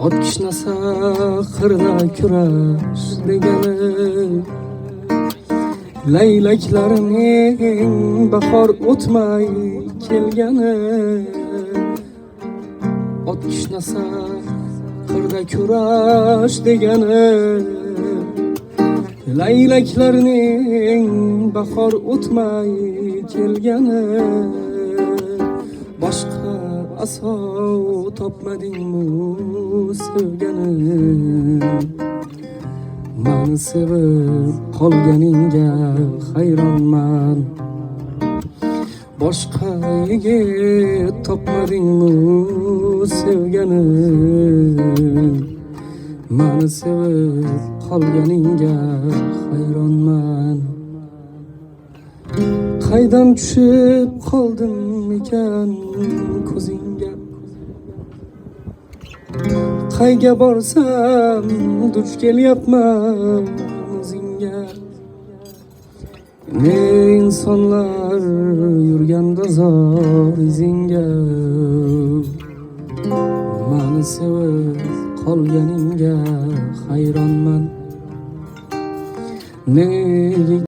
ot kishnasa qirda kurash degani, laylaklarning bahor o'tmay kelgani. Ot kishnasa qirda kurash degani, laylaklarning bahor o'tmay kelgani. Boshqa asov topmadingmi sevgani? Meni sevib qolganingga hayronman. Boshqa yigit topmadingmi sevgani? Meni sevib qolganingga hayronman. Qaydan tushib qoldim ekan ko'zingga? Qayga borsam duch kelyapman o'zingga. Ne insonlar yurganda zor izingga. Meni sevib qolganingga hayronman. Ne